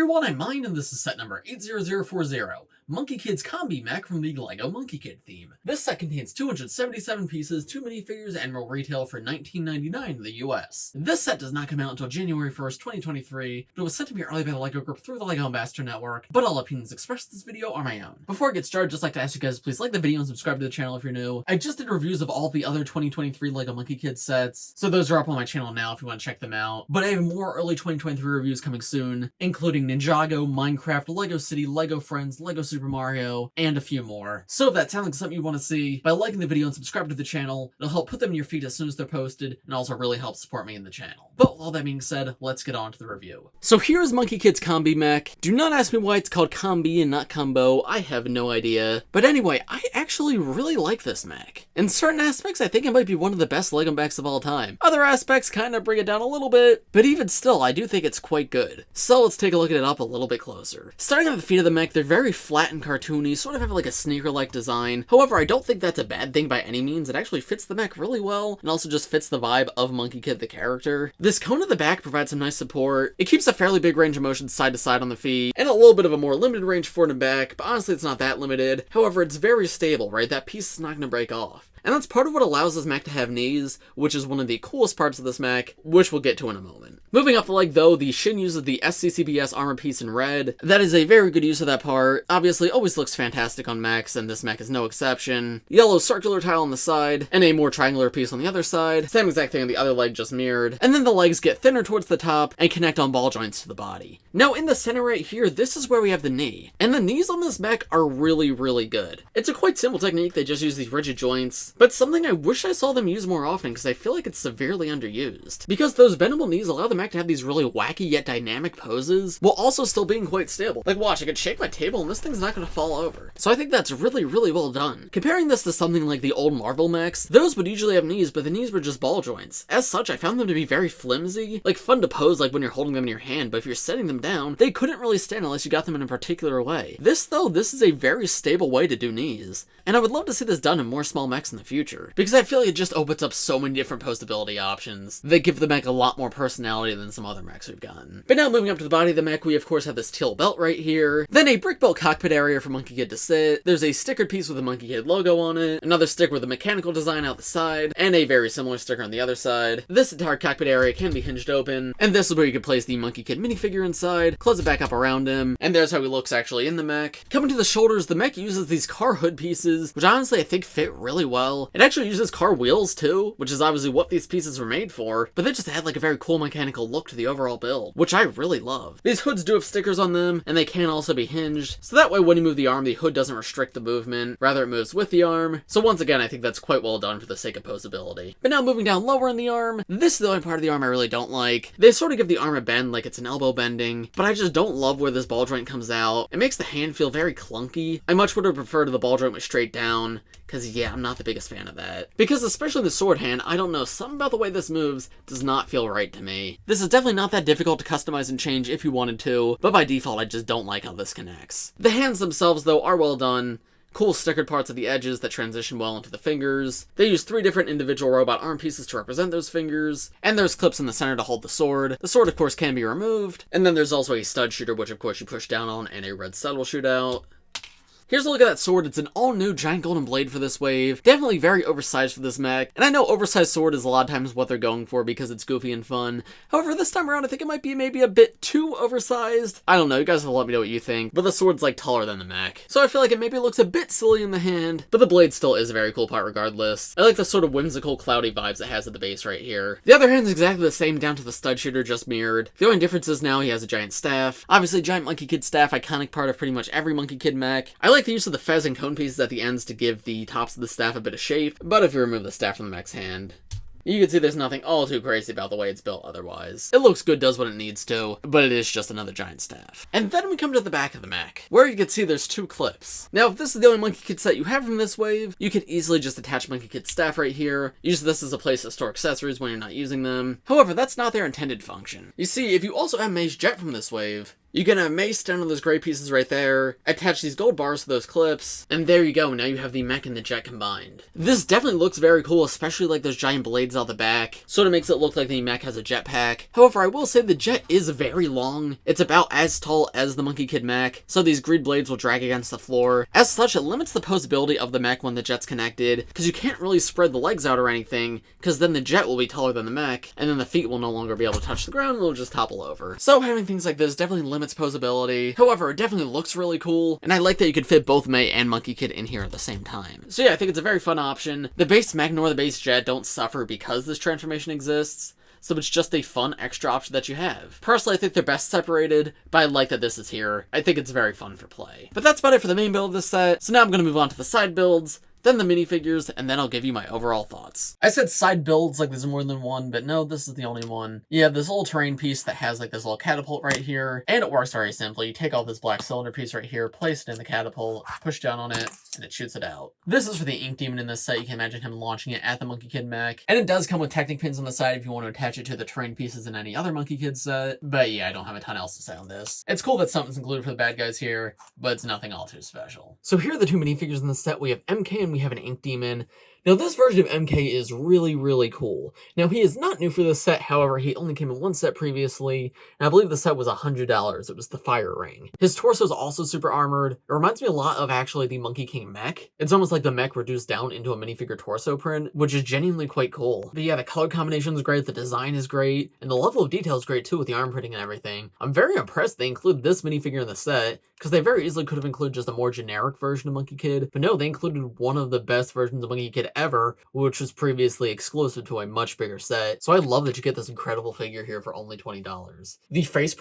everyone, I'm Mine, and this is set number 80040, Monkey Kid's Combi Mech from the LEGO Monkey Kid theme. This set contains 277 pieces, 2 minifigures, and will retail for $19.99 in the US. This set does not come out until January 1st, 2023, but it was sent to me early by the LEGO group through the LEGO Ambassador Network, but all opinions expressed in this video are my own. Before I get started, I'd just like to ask you guys to please like the video and subscribe to the channel if you're new. I just did reviews of all the other 2023 LEGO Monkey Kid sets, so those are up on my channel now if you want to check them out. But I have more early 2023 reviews coming soon, including Ninjago, Minecraft, LEGO City, LEGO Friends, LEGO Super Mario, and a few more. So if that sounds like something you want to see, by liking the video and subscribing to the channel, it'll help put them in your feed as soon as they're posted, and also really help support me in the channel. But with all that being said, let's get on to the review. So here's Monkey Kid's Combi Mech. Do not ask me why it's called Combi and not Combo, I have no idea. But anyway, I actually really like this mech. In certain aspects, I think it might be one of the best LEGO mechs of all time. Other aspects kind of bring it down a little bit, but even still, I do think it's quite good. So let's take a look at it up a little bit closer. Starting at the feet of the mech, they're very flat and cartoony, sort of have like a sneaker-like design. However, I don't think that's a bad thing by any means. It actually fits the mech really well, and also just fits the vibe of Monkey Kid the character. This cone at the back provides some nice support. It keeps a fairly big range of motion side to side on the feet, and a little bit of a more limited range forward and back, but honestly it's not that limited. However, it's very stable, right? That piece is not going to break off. And that's part of what allows this mech to have knees, which is one of the coolest parts of this mech, which we'll get to in a moment. Moving up the leg though, the shin uses the SCCBS armor piece in red. That is a very good use of that part. Obviously, always looks fantastic on mechs, and this mech is no exception. Yellow circular tile on the side, and a more triangular piece on the other side. Same exact thing on the other leg, just mirrored. And then the legs get thinner towards the top, and connect on ball joints to the body. Now in the center right here, this is where we have the knee. And the knees on this mech are really, really good. It's a quite simple technique, they just use these rigid joints, but something I wish I saw them use more often because I feel like it's severely underused. Because those bendable knees allow the mech to have these really wacky yet dynamic poses, while also still being quite stable. Like watch, I could shake my table and this thing's not going to fall over. So I think that's really, really well done. Comparing this to something like the old Marvel mechs, those would usually have knees, but the knees were just ball joints. As such, I found them to be very flimsy, like fun to pose like when you're holding them in your hand, but if you're setting them down, they couldn't really stand unless you got them in a particular way. This though, this is a very stable way to do knees. And I would love to see this done in more small mechs in the future, because I feel like it just opens up so many different postability options that give the mech a lot more personality than some other mechs we've gotten. But now moving up to the body of the mech, we of course have this teal belt right here, then a brick built cockpit area for Monkey Kid to sit, there's a stickered piece with a Monkey Kid logo on it, another sticker with a mechanical design out the side, and a very similar sticker on the other side. This entire cockpit area can be hinged open, and this is where you can place the Monkey Kid minifigure inside, close it back up around him, and there's how he looks actually in the mech. Coming to the shoulders, the mech uses these car hood pieces, which honestly I think fit really well. It actually uses car wheels too, which is obviously what these pieces were made for, but they just add like a very cool mechanical look to the overall build, which I really love. These hoods do have stickers on them, and they can also be hinged, so that way when you move the arm, the hood doesn't restrict the movement, rather it moves with the arm. So once again, I think that's quite well done for the sake of posability. But now moving down lower in the arm, this is the only part of the arm I really don't like. They sort of give the arm a bend like it's an elbow bending, but I just don't love where this ball joint comes out. It makes the hand feel very clunky. I much would have preferred the ball joint was straight down, because yeah, I'm not the biggest fan of that. Because especially the sword hand, I don't know, something about the way this moves does not feel right to me. This is definitely not that difficult to customize and change if you wanted to, but by default I just don't like how this connects. The hands themselves though are well done. Cool stickered parts at the edges that transition well into the fingers. They use 3 different individual robot arm pieces to represent those fingers, and there's clips in the center to hold the sword. The sword of course can be removed, and then there's also a stud shooter which of course you push down on, and a red stud will shoot out. Here's a look at that sword. It's an all-new giant golden blade for this wave. Definitely very oversized for this mech. And I know oversized sword is a lot of times what they're going for because it's goofy and fun. However, this time around, I think it might be maybe a bit too oversized. I don't know. You guys will let me know what you think. But the sword's like taller than the mech, so I feel like it maybe looks a bit silly in the hand. But the blade still is a very cool part regardless. I like the sort of whimsical, cloudy vibes it has at the base right here. The other hand's exactly the same down to the stud shooter, just mirrored. The only difference is now he has a giant staff. Obviously, giant Monkey Kid staff, iconic part of pretty much every Monkey Kid mech. I like the use of the fez and cone pieces at the ends to give the tops of the staff a bit of shape, but if you remove the staff from the mech's hand, you can see there's nothing all too crazy about the way it's built otherwise. It looks good, does what it needs to, but it is just another giant staff. And then we come to the back of the mech, where you can see there's 2 clips. Now, if this is the only Monkey Kid set you have from this wave, you could easily just attach Monkey Kid's staff right here. Use this as a place to store accessories when you're not using them. However, that's not their intended function. You see, if you also have Mech Jet from this wave, You can have mace down on those gray pieces right there, attach these gold bars to those clips, and there you go, now you have the mech and the jet combined. This definitely looks very cool, especially like those giant blades out the back. Sort of makes it look like the mech has a jetpack. However, I will say the jet is very long. It's about as tall as the Monkey Kid mech, so these grid blades will drag against the floor. As such, it limits the posability of the mech when the jet's connected, because you can't really spread the legs out or anything, because then the jet will be taller than the mech, and then the feet will no longer be able to touch the ground and it'll just topple over. So having things like this definitely limits posability. However, it definitely looks really cool, and I like that you could fit both May and Monkey Kid in here at the same time. So yeah, I think it's a very fun option. The base mech nor the base jet don't suffer because this transformation exists, so it's just a fun extra option that you have. Personally, I think they're best separated, but I like that this is here. I think it's very fun for play. But that's about it for the main build of this set, so now I'm going to move on to the side builds, then the minifigures, and then I'll give you my overall thoughts. I said side builds like there's more than one, but no, this is the only one. You have this little terrain piece that has like this little catapult right here, and it works very simply. You take off this black cylinder piece right here, place it in the catapult, push down on it, and it shoots it out. This is for the ink demon in this set. You can imagine him launching it at the Monkey Kid mech, and it does come with Technic pins on the side if you want to attach it to the terrain pieces in any other Monkey Kid set, but yeah, I don't have a ton else to say on this. It's cool that something's included for the bad guys here, but it's nothing all too special. So here are the two minifigures in the set. We have MK and we have an ink demon. Now this version of MK is really, really cool. Now he is not new for this set, however, he only came in one set previously, and I believe the set was $100. It was the Fire Ring. His torso is also super armored. It reminds me a lot of actually the Monkey King mech. It's almost like the mech reduced down into a minifigure torso print, which is genuinely quite cool. But yeah, the color combination is great, the design is great, and the level of detail is great too with the arm printing and everything. I'm very impressed they included this minifigure in the set, because they very easily could have included just a more generic version of Monkey Kid, but no, they included one of the best versions of Monkey Kid ever, which was previously exclusive to a much bigger set. So I love that you get this incredible figure here for only $20. The face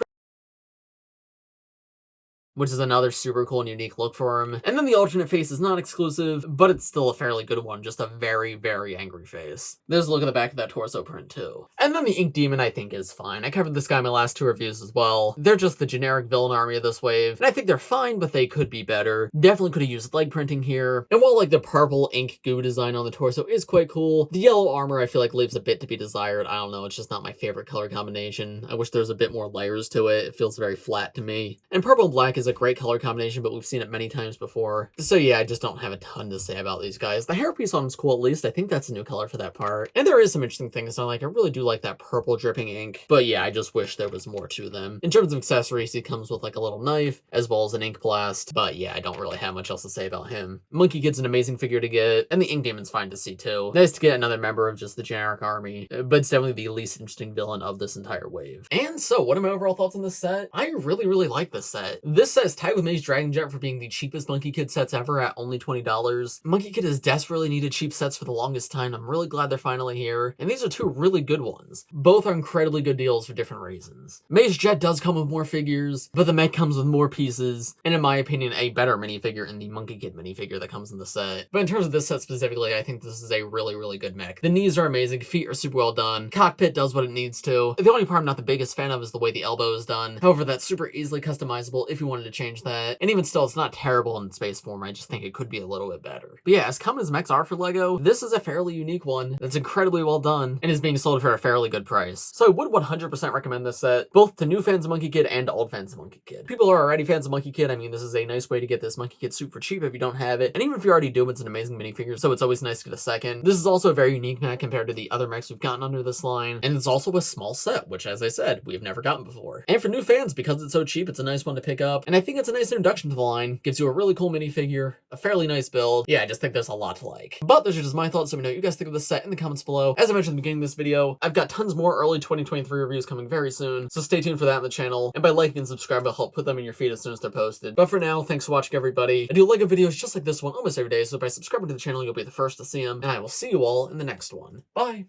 which is another super cool and unique look for him. And then the alternate face is not exclusive, but it's still a fairly good one, just a very, very angry face. There's a look at the back of that torso print too. And then the Ink Demon I think is fine. I covered this guy in my last two reviews as well. They're just the generic villain army of this wave, and I think they're fine, but they could be better. Definitely could have used leg printing here. And while like the purple ink goo design on the torso is quite cool, the yellow armor I feel like leaves a bit to be desired. I don't know, it's just not my favorite color combination. I wish there was a bit more layers to it. It feels very flat to me. And purple and black is a great color combination, but we've seen it many times before. So yeah, I just don't have a ton to say about these guys. The hairpiece on him's cool at least. I think that's a new color for that part. And there is some interesting things I like. I really do like that purple dripping ink. But yeah, I just wish there was more to them. In terms of accessories, he comes with like a little knife, as well as an ink blast. But yeah, I don't really have much else to say about him. Monkey Kid's an amazing figure to get, and the Ink Demon's fine to see too. Nice to get another member of just the generic army, but it's definitely the least interesting villain of this entire wave. And so, what are my overall thoughts on this set? I really, really like this set. This set is tied with May's Dragon Jet for being the cheapest Monkey Kid sets ever at only $20. Monkey Kid has desperately needed cheap sets for the longest time. I'm really glad they're finally here, and these are two really good ones. Both are incredibly good deals for different reasons. May's Jet does come with more figures, but the mech comes with more pieces, and in my opinion, a better minifigure in the Monkey Kid minifigure that comes in the set. But in terms of this set specifically, I think this is a really, really good mech. The knees are amazing, feet are super well done, cockpit does what it needs to. The only part I'm not the biggest fan of is the way the elbow is done. However, that's super easily customizable if you wanted to change that. And even still, it's not terrible in space form, I just think it could be a little bit better. But yeah, as common as mechs are for LEGO, this is a fairly unique one that's incredibly well done and is being sold for a fairly good price. So I would 100% recommend this set, both to new fans of Monkey Kid and old fans of Monkey Kid. People who are already fans of Monkey Kid, I mean, this is a nice way to get this Monkey Kid suit for cheap if you don't have it. And even if you already do, it's an amazing minifigure, so it's always nice to get a second. This is also a very unique mech compared to the other mechs we've gotten under this line, and it's also a small set, which, as I said, we've never gotten before. And for new fans, because it's so cheap, it's a nice one to pick up, and I think it's a nice introduction to the line. Gives you a really cool minifigure, a fairly nice build. Yeah, I just think there's a lot to like. But those are just my thoughts, so let me know what you guys think of this set in the comments below. As I mentioned at the beginning of this video, I've got tons more early 2023 reviews coming very soon, so stay tuned for that on the channel, and by liking and subscribing, I'll help put them in your feed as soon as they're posted. But for now, thanks for watching, everybody. I do LEGO videos just like this one almost every day, so by subscribing to the channel, you'll be the first to see them, and I will see you all in the next one. Bye!